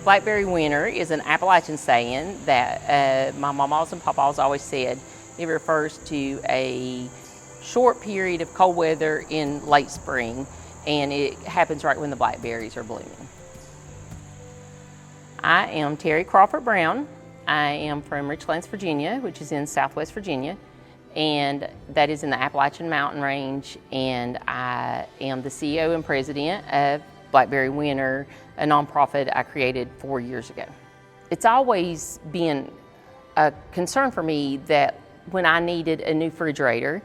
Blackberry Winter is an Appalachian saying that my mamas and papas always said. It refers to a short period of cold weather in late spring, and it happens right when the blackberries are blooming. I am Teri Crawford Brown. I am from Richlands, Virginia, which is in Southwest Virginia, and that is in the Appalachian Mountain Range, and I am the CEO and president of Blackberry Winter, a nonprofit I created 4 years ago. It's always been a concern for me that when I needed a new refrigerator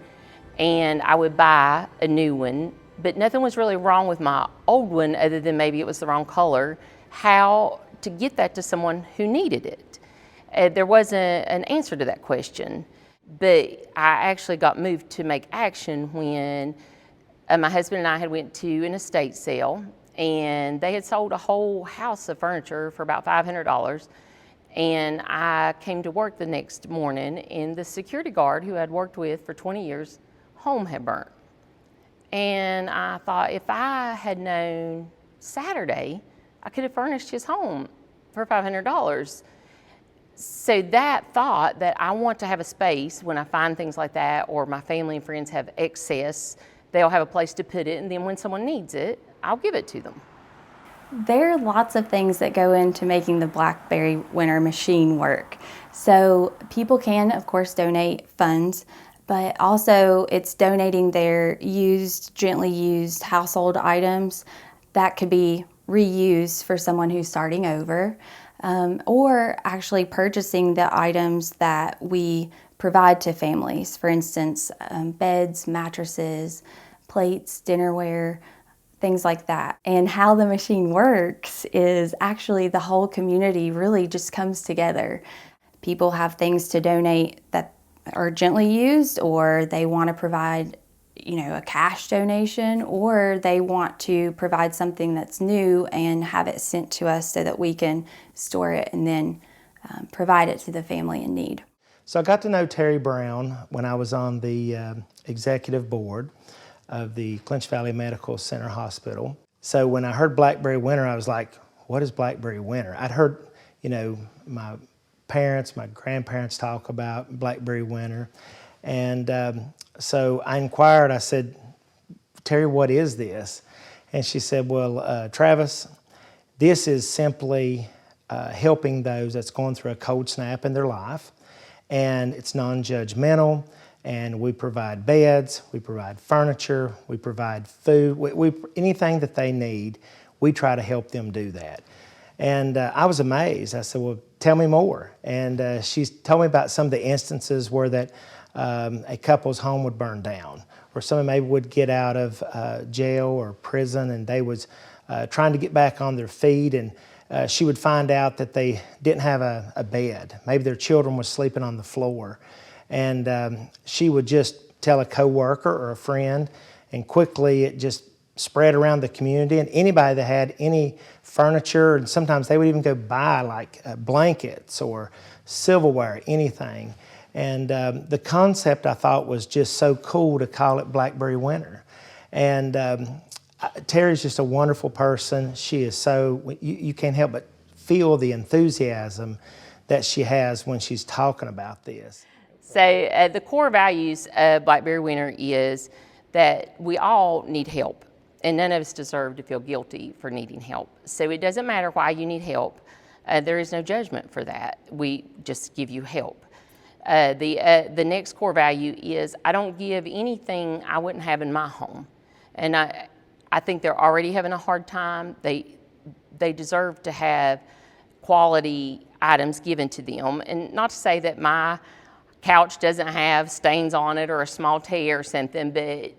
and I would buy a new one, but nothing was really wrong with my old one other than maybe it was the wrong color, how to get that to someone who needed it. There wasn't an answer to that question, but I actually got moved to make action when my husband and I had went to an estate sale, and they had sold a whole house of furniture for about $500. And I came to work the next morning, and the security guard who I'd worked with for 20 years, home had burnt. And I thought, if I had known Saturday, I could have furnished his home for $500. So that thought that I want to have a space when I find things like that, or my family and friends have excess, they'll have a place to put it, and then when someone needs it, I'll give it to them. There are lots of things that go into making the Blackberry Winter machine work. So people can, of course, donate funds, but also it's donating their gently used household items that could be reused for someone who's starting over, or actually purchasing the items that we provide to families. For instance, beds, mattresses, plates, dinnerware, things like that. And how the machine works is actually the whole community really just comes together. People have things to donate that are gently used, or they want to provide, a cash donation, or they want to provide something that's new and have it sent to us so that we can store it and then provide it to the family in need. So I got to know Teri Brown when I was on the executive board of the Clinch Valley Medical Center Hospital. So when I heard Blackberry Winter, I was like, what is Blackberry Winter? I'd heard, my parents, my grandparents talk about Blackberry Winter. And so I inquired, I said, Teri, what is this? And she said, well, Travis, this is simply helping those that's going through a cold snap in their life. And it's non-judgmental. And we provide beds, we provide furniture, we provide food, anything that they need, we try to help them do that. And I was amazed. I said, well, tell me more. And she told me about some of the instances where that a couple's home would burn down, or someone maybe would get out of jail or prison, and they was trying to get back on their feet, and she would find out that they didn't have a bed. Maybe their children was sleeping on the floor. And she would just tell a coworker or a friend, and quickly it just spread around the community. And anybody that had any furniture, and sometimes they would even go buy like blankets or silverware, anything. And the concept I thought was just so cool to call it Blackberry Winter. And Teri's just a wonderful person. She is so, you can't help but feel the enthusiasm that she has when she's talking about this. So the core values of Blackberry Winter is that we all need help, and none of us deserve to feel guilty for needing help. So it doesn't matter why you need help. There is no judgment for that. We just give you help. The next core value is I don't give anything I wouldn't have in my home. And I think they're already having a hard time. They deserve to have quality items given to them. And not to say that my couch doesn't have stains on it or a small tear or something, but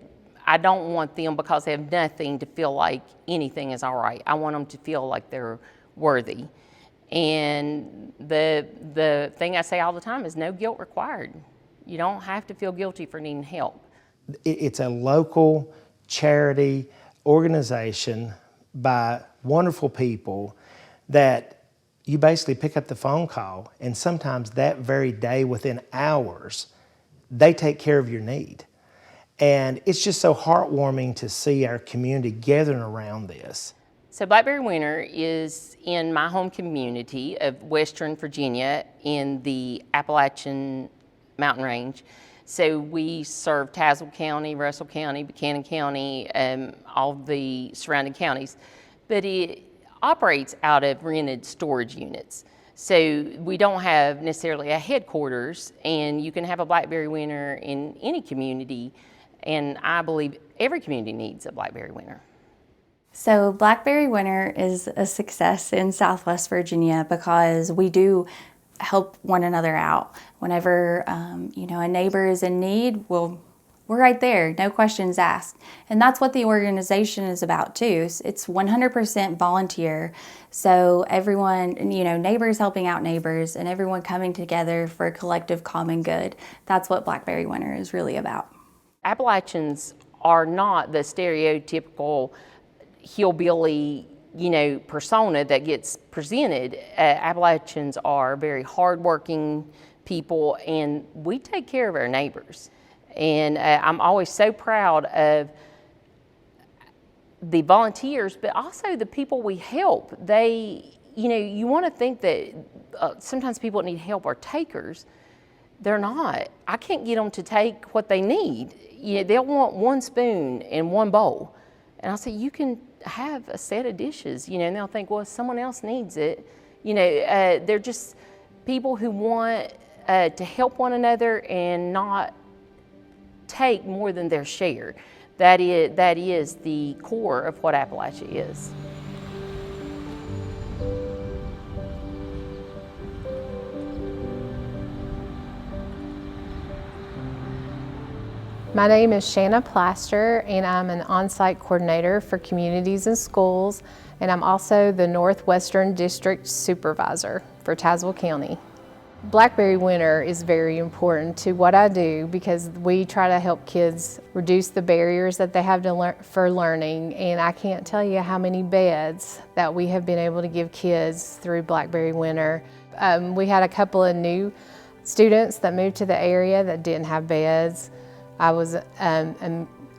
I don't want them, because they have nothing, to feel like anything is all right. I want them to feel like they're worthy. And the thing I say all the time is no guilt required. You don't have to feel guilty for needing help. It's a local charity organization by wonderful people that you basically pick up the phone call, and sometimes that very day, within hours, they take care of your need. And it's just so heartwarming to see our community gathering around this. So Blackberry Winter is in my home community of Western Virginia in the Appalachian Mountain Range. So we serve Tazewell County, Russell County, Buchanan County, all the surrounding counties. But it operates out of rented storage units. So we don't have necessarily a headquarters, and you can have a Blackberry Winter in any community, and I believe every community needs a Blackberry Winter. So Blackberry Winter is a success in Southwest Virginia because we do help one another out. Whenever a neighbor is in need, we're right there, no questions asked. And that's what the organization is about too. It's 100% volunteer. So everyone, neighbors helping out neighbors and everyone coming together for a collective common good. That's what Blackberry Winter is really about. Appalachians are not the stereotypical hillbilly, persona that gets presented. Appalachians are very hardworking people, and we take care of our neighbors. And I'm always so proud of the volunteers, but also the people we help. They, you want to think that sometimes people that need help are takers. They're not. I can't get them to take what they need. They'll want one spoon and one bowl. And I'll say, you can have a set of dishes, and they'll think, well, someone else needs it. They're just people who want to help one another and not take more than their share. That is the core of what Appalachia is. My name is Shanna Plaster, and I'm an on-site coordinator for communities and schools, and I'm also the Northwestern District Supervisor for Tazewell County. Blackberry Winter is very important to what I do because we try to help kids reduce the barriers that they have for learning, and I can't tell you how many beds that we have been able to give kids through Blackberry Winter. We had a couple of new students that moved to the area that didn't have beds. I was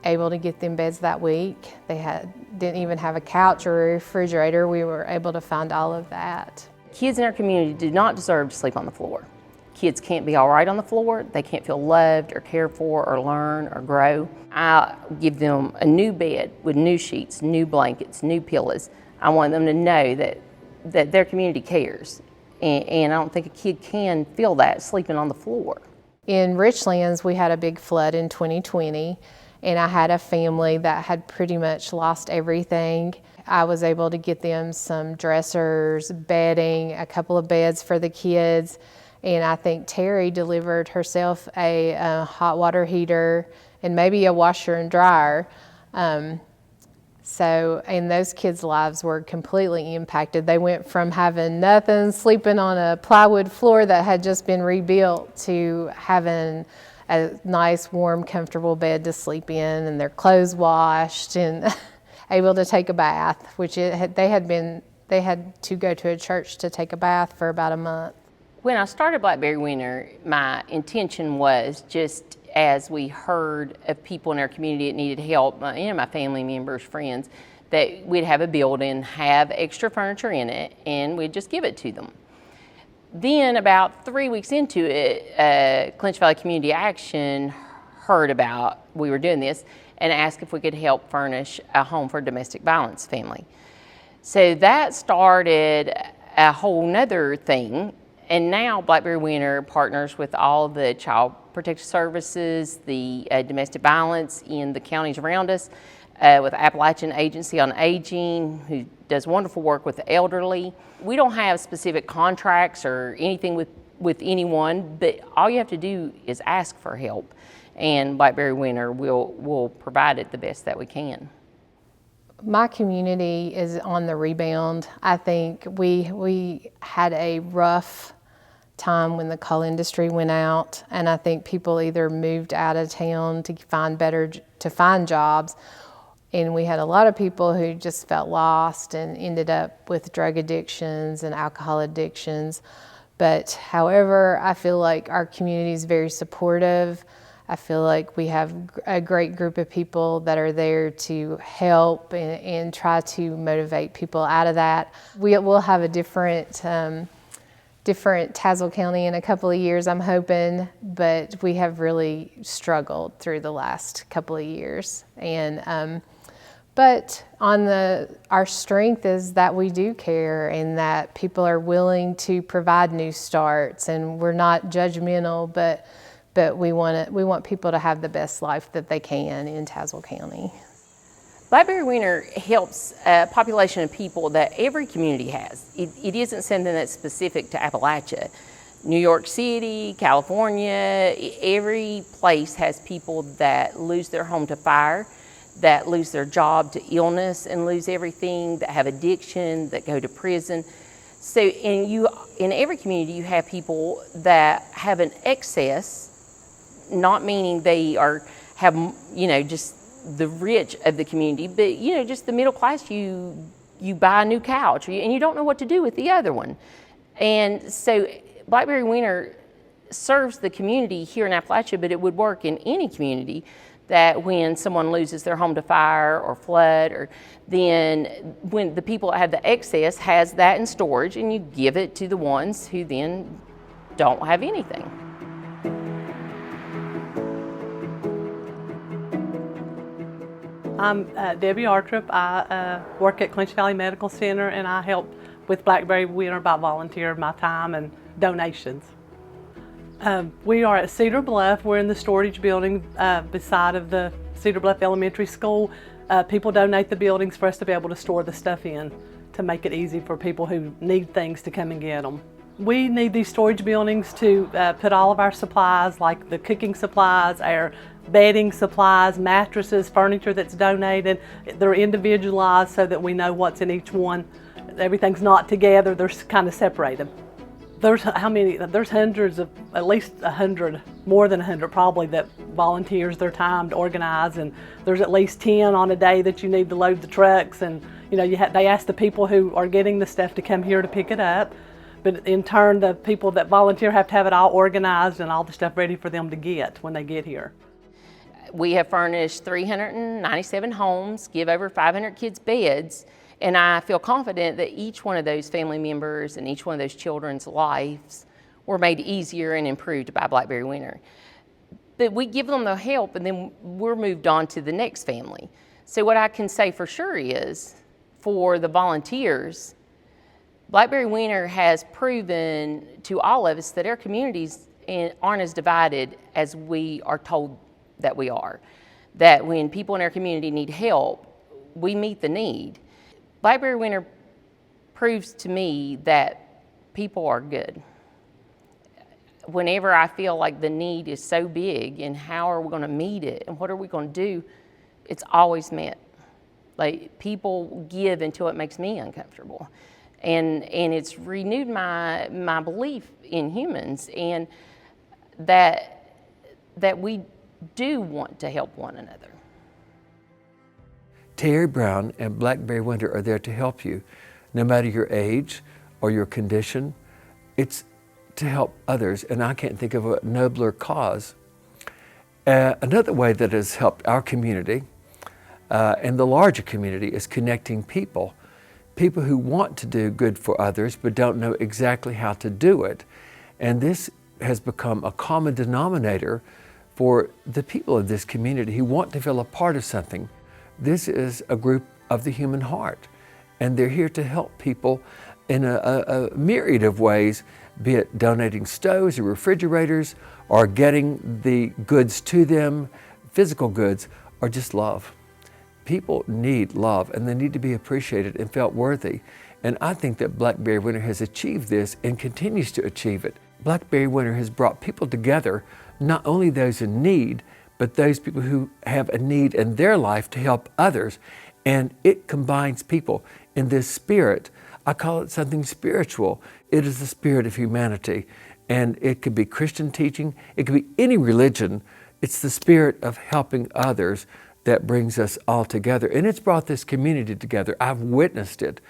able to get them beds that week. They didn't even have a couch or a refrigerator. We were able to find all of that. Kids in our community do not deserve to sleep on the floor. Kids can't be all right on the floor. They can't feel loved or cared for or learn or grow. I give them a new bed with new sheets, new blankets, new pillows. I want them to know that their community cares. And I don't think a kid can feel that sleeping on the floor. In Richlands, we had a big flood in 2020, and I had a family that had pretty much lost everything. I was able to get them some dressers, bedding, a couple of beds for the kids, and I think Teri delivered herself a hot water heater and maybe a washer and dryer. And those kids' lives were completely impacted. They went from having nothing, sleeping on a plywood floor that had just been rebuilt, to having a nice, warm, comfortable bed to sleep in, and their clothes washed, and able to take a bath, which they had to go to a church to take a bath for about a month. When I started Blackberry Winter, my intention was, just as we heard of people in our community that needed help, my family members, friends, that we'd have a building, have extra furniture in it, and we'd just give it to them. Then about 3 weeks into it, Clinch Valley Community Action heard about we were doing this and asked if we could help furnish a home for a domestic violence family. So that started a whole nother thing. And now Blackberry Winter partners with all the child protective services, the domestic violence in the counties around us, with Appalachian Agency on Aging, who does wonderful work with the elderly. We don't have specific contracts or anything with anyone, but all you have to do is ask for help, and Blackberry Winter will provide it the best that we can. My community is on the rebound. I think we had a rough time when the coal industry went out, and I think people either moved out of town to find jobs, and we had a lot of people who just felt lost and ended up with drug addictions and alcohol addictions. But however, I feel like our community is very supportive. I feel like we have a great group of people that are there to help and try to motivate people out of that. We will have a different Tazewell County in a couple of years, I'm hoping, but we have really struggled through the last couple of years. And but our strength is that we do care and that people are willing to provide new starts, and we're not judgmental, but we want people to have the best life that they can in Tazewell County. Blackberry Winter helps a population of people that every community has. It isn't something that's specific to Appalachia. New York City, California, every place has people that lose their home to fire, that lose their job to illness and lose everything, that have addiction, that go to prison. So in every community you have people that have an excess, not meaning they have just the rich of the community, but just the middle class. You buy a new couch and you don't know what to do with the other one. And so Blackberry Winter serves the community here in Appalachia, but it would work in any community, that when someone loses their home to fire or flood, or then when the people that have the excess has that in storage, and you give it to the ones who then don't have anything. I'm Debbie Artrip. I work at Clinch Valley Medical Center, and I help with Blackberry Winter by volunteer my time and donations. We are at Cedar Bluff. We're in the storage building beside of the Cedar Bluff Elementary School. People donate the buildings for us to be able to store the stuff in, to make it easy for people who need things to come and get them. We need these storage buildings to put all of our supplies, like the cooking supplies, our bedding supplies, mattresses, furniture that's donated. They're individualized so that we know what's in each one. Everything's not together, they're kind of separated. There's hundreds of, at least 100, more than 100 probably, that volunteers their time to organize, and there's at least 10 on a day that you need to load the trucks, and they ask the people who are getting the stuff to come here to pick it up, but in turn the people that volunteer have to have it all organized and all the stuff ready for them to get when they get here. We have furnished 397 homes, give over 500 kids beds, and I feel confident that each one of those family members and each one of those children's lives were made easier and improved by Blackberry Winter. But we give them the help, and then we're moved on to the next family. So what I can say for sure is, for the volunteers, Blackberry Winter has proven to all of us that our communities aren't as divided as we are told that we are. That when people in our community need help, we meet the need. Blackberry Winter proves to me that people are good. Whenever I feel like the need is so big and how are we going to meet it and what are we going to do, it's always met. Like, people give until it makes me uncomfortable. And it's renewed my belief in humans, and that we do want to help one another. Teri Brown and Blackberry Winter are there to help you, no matter your age or your condition. It's to help others, and I can't think of a nobler cause. Another way that has helped our community and the larger community is connecting people who want to do good for others but don't know exactly how to do it. And this has become a common denominator for the people of this community who want to feel a part of something. This is a group of the human heart, and they're here to help people in a myriad of ways, be it donating stoves or refrigerators, or getting the goods to them, physical goods, or just love. People need love, and they need to be appreciated and felt worthy. And I think that Blackberry Winter has achieved this and continues to achieve it. Blackberry Winter has brought people together, not only those in need, but those people who have a need in their life to help others. And it combines people in this spirit. I call it something spiritual. It is the spirit of humanity. And it could be Christian teaching, it could be any religion. It's the spirit of helping others that brings us all together. And it's brought this community together. I've witnessed it.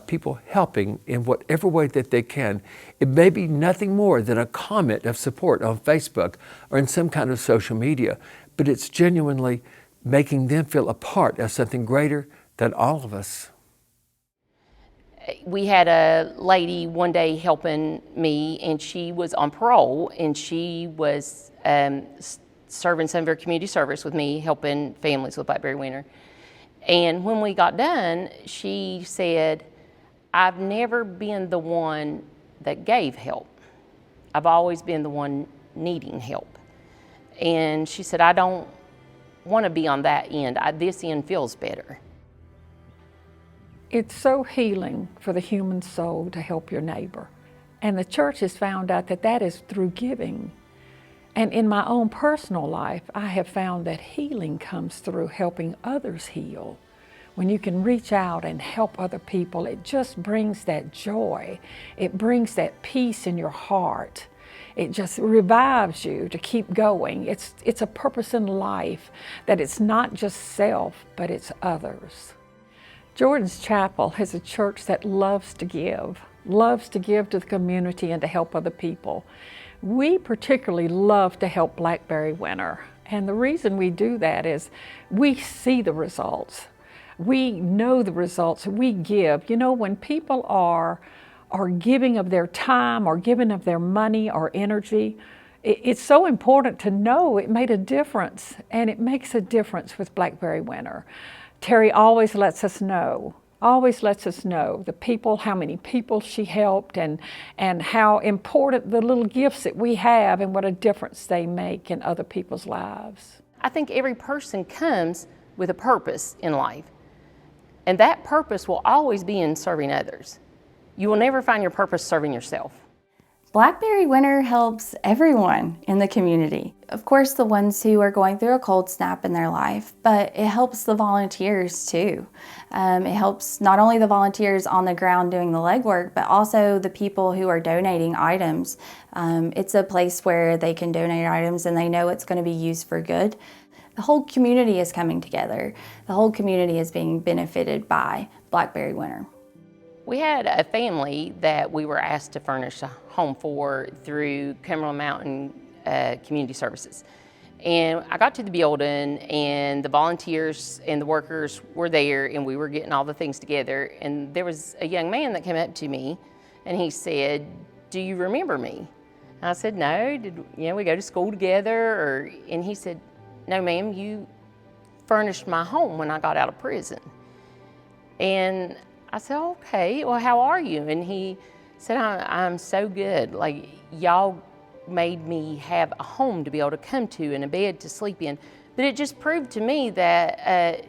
people helping in whatever way that they can. It may be nothing more than a comment of support on Facebook or in some kind of social media, but it's genuinely making them feel a part of something greater than all of us. We had a lady one day helping me, and she was on parole, and she was serving some of her community service with me, helping families with Blackberry Winter. And when we got done, she said, "I've never been the one that gave help. I've always been the one needing help." And she said, "I don't want to be on that end. This end feels better." It's so healing for the human soul to help your neighbor. And the church has found out that that is through giving. And in my own personal life, I have found that healing comes through helping others heal. When you can reach out and help other people, it just brings that joy. It brings that peace in your heart. It just revives you to keep going. It's a purpose in life that it's not just self, but it's others. Jordan's Chapel is a church that loves to give to the community and to help other people. We particularly love to help Blackberry Winter. And the reason we do that is we see the results. We know the results we give. You know, when people are giving of their time or giving of their money or energy, it's so important to know it made a difference, and it makes a difference with Blackberry Winter. Teri always lets us know the people, how many people she helped, and how important the little gifts that we have and what a difference they make in other people's lives. I think every person comes with a purpose in life, and that purpose will always be in serving others. You will never find your purpose serving yourself. Blackberry Winter helps everyone in the community. Of course, the ones who are going through a cold snap in their life, but it helps the volunteers too. It helps not only the volunteers on the ground doing the legwork, but also the people who are donating items. It's a place where they can donate items and they know it's going to be used for good. The whole community is coming together. The whole community is being benefited by Blackberry Winter. We had a family that we were asked to furnish a home for through Cumberland Mountain Community Services. And I got to the building, and the volunteers and the workers were there, and we were getting all the things together. And there was a young man that came up to me, and he said, "Do you remember me?" And I said, "No, we go to school together?" And he said, "No, ma'am, you furnished my home when I got out of prison." And I said, "Okay, well, how are you?" And he said, I'm so good. Like, y'all made me have a home to be able to come to and a bed to sleep in." But it just proved to me that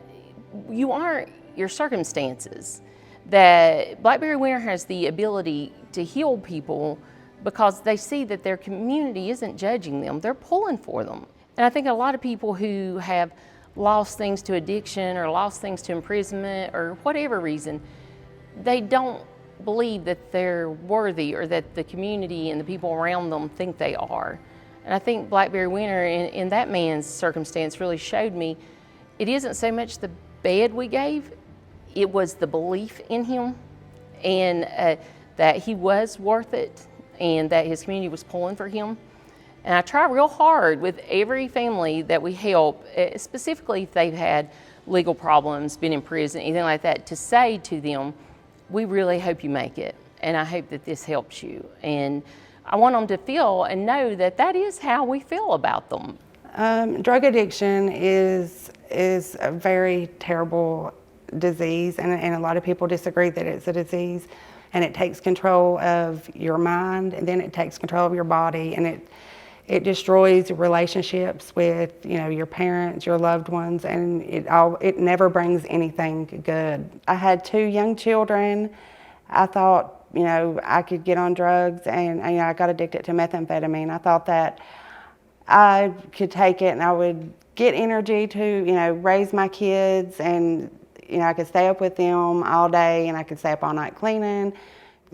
you aren't your circumstances. That Blackberry Winter has the ability to heal people because they see that their community isn't judging them, they're pulling for them. And I think a lot of people who have lost things to addiction or lost things to imprisonment or whatever reason, they don't believe that they're worthy or that the community and the people around them think they are. And I think Blackberry Winter in that man's circumstance really showed me it isn't so much the bed we gave, it was the belief in him and that he was worth it and that his community was pulling for him. And I try real hard with every family that we help, specifically if they've had legal problems, been in prison, anything like that, to say to them, we really hope you make it, and I hope that this helps you. And I want them to feel and know that that is how we feel about them. Drug addiction is a very terrible disease, and a lot of people disagree that it's a disease, and it takes control of your mind, and then it takes control of your body, and it destroys relationships with your parents, your loved ones, and it never brings anything good. I had 2 young children. I thought I could get on drugs, and I got addicted to methamphetamine. I thought that I could take it and I would get energy to raise my kids, and I could stay up with them all day and I could stay up all night cleaning.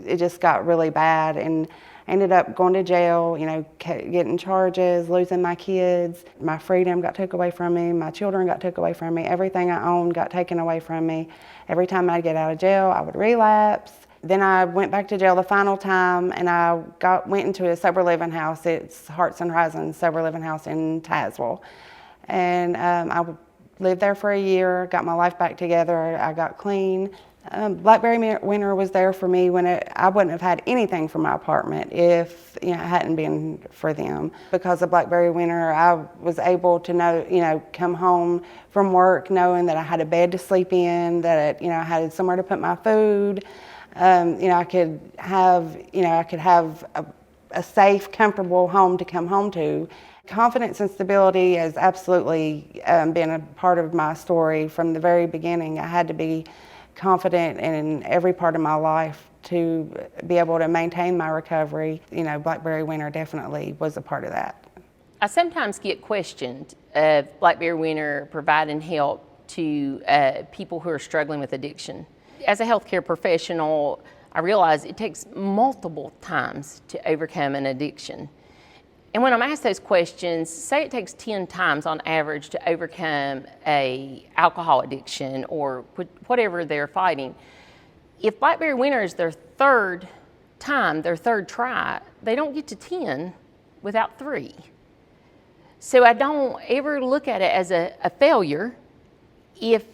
It just got really bad, and Ended up going to jail, you know, getting charges, losing my kids. My freedom got took away from me. My children got took away from me. Everything I owned got taken away from me. Every time I'd get out of jail, I would relapse. Then I went back to jail the final time, and I went into a sober living house. It's Hearts and Horizons sober living house in Tazewell. And I lived there for a year, got my life back together. I got clean. Blackberry Winter was there for me when I wouldn't have had anything for my apartment if, you know, it hadn't been for them. Because of Blackberry Winter, I was able to know, you know, come home from work knowing that I had a bed to sleep in, that I had somewhere to put my food. I could have a safe, comfortable home to come home to. Confidence and stability has absolutely been a part of my story from the very beginning. I had to be confident in every part of my life to be able to maintain my recovery. You know, Blackberry Winter definitely was a part of that. I sometimes get questioned of Blackberry Winter providing help to people who are struggling with addiction. As a healthcare professional, I realize it takes multiple times to overcome an addiction. And when I'm asked those questions, say it takes 10 times on average to overcome a alcohol addiction or whatever they're fighting. If Blackberry Winter is their third time, their third try, they don't get to 10 without 3. So I don't ever look at it as a failure if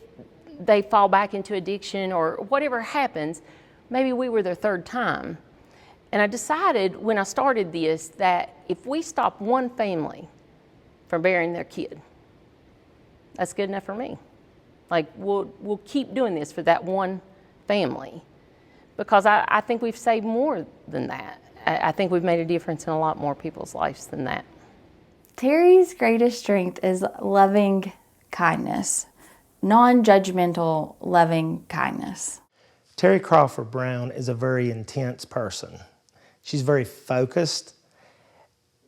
they fall back into addiction or whatever happens. Maybe we were their third time. And I decided when I started this that if we stop one family from burying their kid, that's good enough for me. Like, we'll keep doing this for that one family, because I think we've saved more than that. I think we've made a difference in a lot more people's lives than that. Teri's greatest strength is loving kindness, non-judgmental loving kindness. Teri Crawford Brown is a very intense person. She's very focused,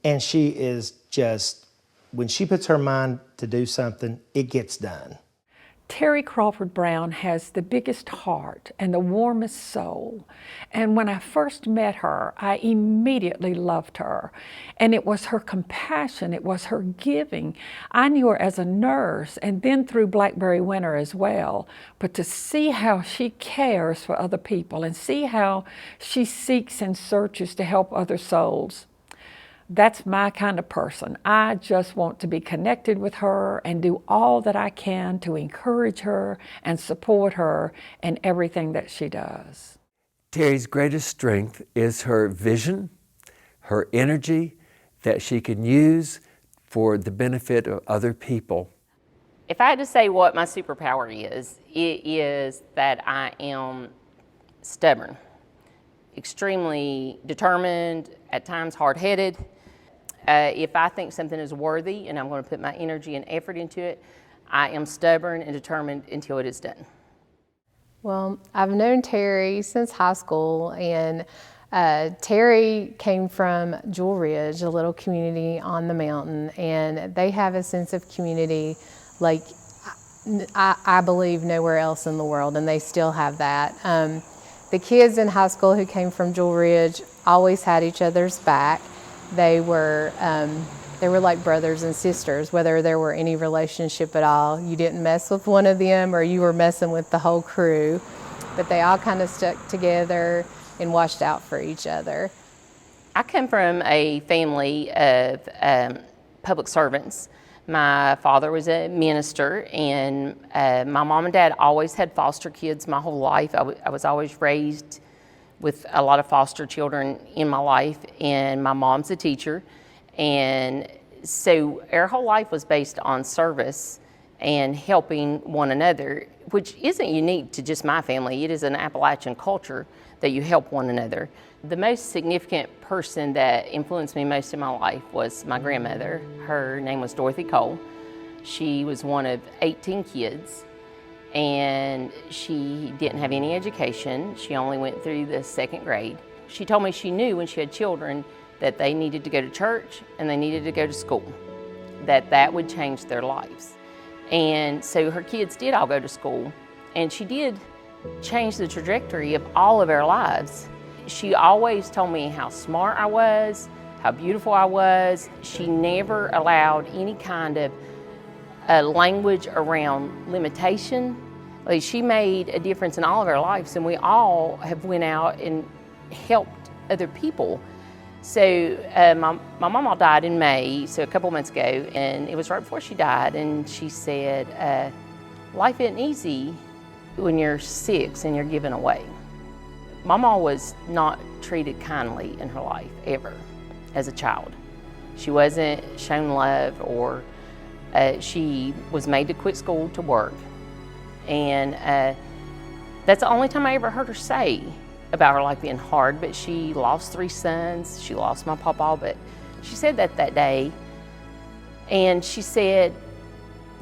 and she is just, when she puts her mind to do something, it gets done. Teri Crawford Brown has the biggest heart and the warmest soul. And when I first met her, I immediately loved her. And it was her compassion, it was her giving. I knew her as a nurse and then through Blackberry Winter as well. But to see how she cares for other people and see how she seeks and searches to help other souls, that's my kind of person. I just want to be connected with her and do all that I can to encourage her and support her in everything that she does. Teri's greatest strength is her vision, her energy that she can use for the benefit of other people. If I had to say what my superpower is, it is that I am stubborn, extremely determined, at times hard-headed. If I think something is worthy and I'm going to put my energy and effort into it, I am stubborn and determined until it is done. Well, I've known Teri since high school, and Teri came from Jewel Ridge, a little community on the mountain, and they have a sense of community like I believe nowhere else in the world, and they still have that. The kids in high school who came from Jewel Ridge always had each other's back. They were like brothers and sisters, whether there were any relationship at all. You didn't mess with one of them or you were messing with the whole crew, but they all kind of stuck together and watched out for each other. I come from a family of public servants. My father was a minister, and my mom and dad always had foster kids my whole life. I was always raised with a lot of foster children in my life, and my mom's a teacher. And so our whole life was based on service and helping one another, which isn't unique to just my family. It is an Appalachian culture that you help one another. The most significant person that influenced me most in my life was my grandmother. Her name was Dorothy Cole. She was one of 18 kids, and she didn't have any education. She only went through the 2nd grade. She told me she knew when she had children that they needed to go to church and they needed to go to school, that would change their lives. And so her kids did all go to school, and she did change the trajectory of all of our lives. she always told me how smart I was, how beautiful I was. She never allowed any kind of language around limitation. Like, she made a difference in all of our lives, and we all have went out and helped other people. So my mama died in May, so a couple months ago, and it was right before she died, and she said, life isn't easy when you're 6 and you're given away. Mama was not treated kindly in her life, ever, as a child. She wasn't shown love, or she was made to quit school to work. And that's the only time I ever heard her say about her life being hard, but she lost 3 sons, she lost my papa, but she said that day, and she said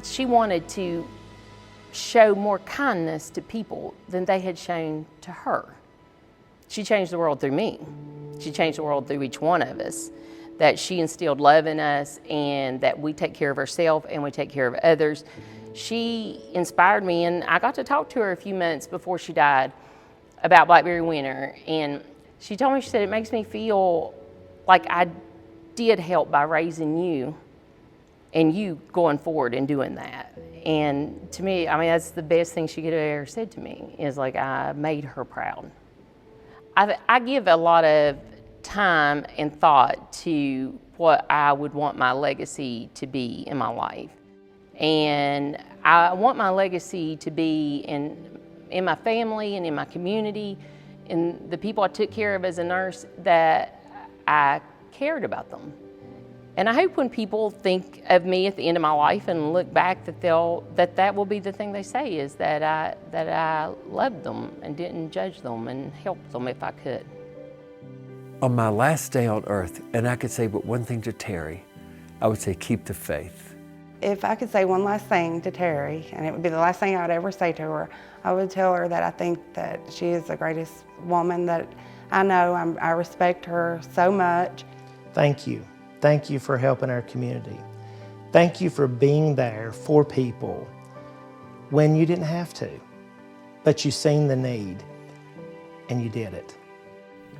she wanted to show more kindness to people than they had shown to her. She changed the world through me. She changed the world through each one of us, that she instilled love in us, and that we take care of ourselves and we take care of others. She inspired me, and I got to talk to her a few months before she died about Blackberry Winter, and she told me, she said, it makes me feel like I did help by raising you and you going forward and doing that. And to me, I mean, that's the best thing she could have ever said to me, is like, I made her proud. I give a lot of time and thought to what I would want my legacy to be in my life. And I want my legacy to be in my family and in my community, and the people I took care of as a nurse, that I cared about them. And I hope when people think of me at the end of my life and look back, that will be the thing they say, is that I loved them and didn't judge them and helped them if I could. On my last day on earth, and I could say but one thing to Teri, I would say keep the faith. If I could say one last thing to Teri, and it would be the last thing I would ever say to her, I would tell her that I think that she is the greatest woman that I know. I respect her so much. Thank you. Thank you for helping our community. Thank you for being there for people when you didn't have to, but you seen the need and you did it.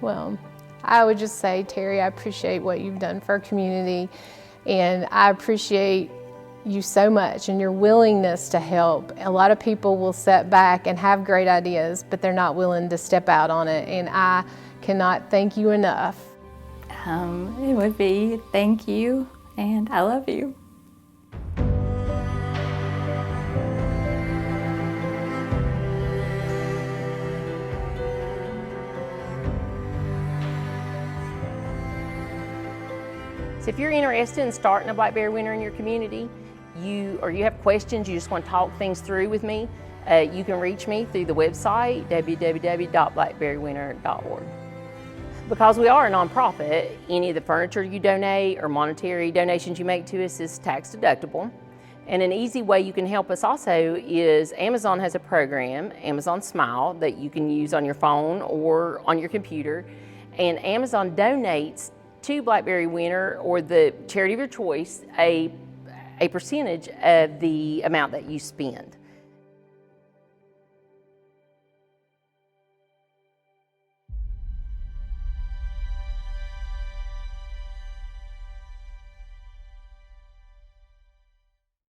Well, I would just say, Teri, I appreciate what you've done for our community, and I appreciate you so much and your willingness to help. A lot of people will sit back and have great ideas, but they're not willing to step out on it, and I cannot thank you enough. It would be thank you and I love you. So if you're interested in starting a Blackberry Winter in your community, you have questions, you just want to talk things through with me, you can reach me through the website, www.blackberrywinter.org. Because we are a nonprofit, any of the furniture you donate or monetary donations you make to us is tax deductible. And an easy way you can help us also is Amazon has a program, Amazon Smile, that you can use on your phone or on your computer. And Amazon donates to Blackberry Winter, or the charity of your choice, a percentage of the amount that you spend.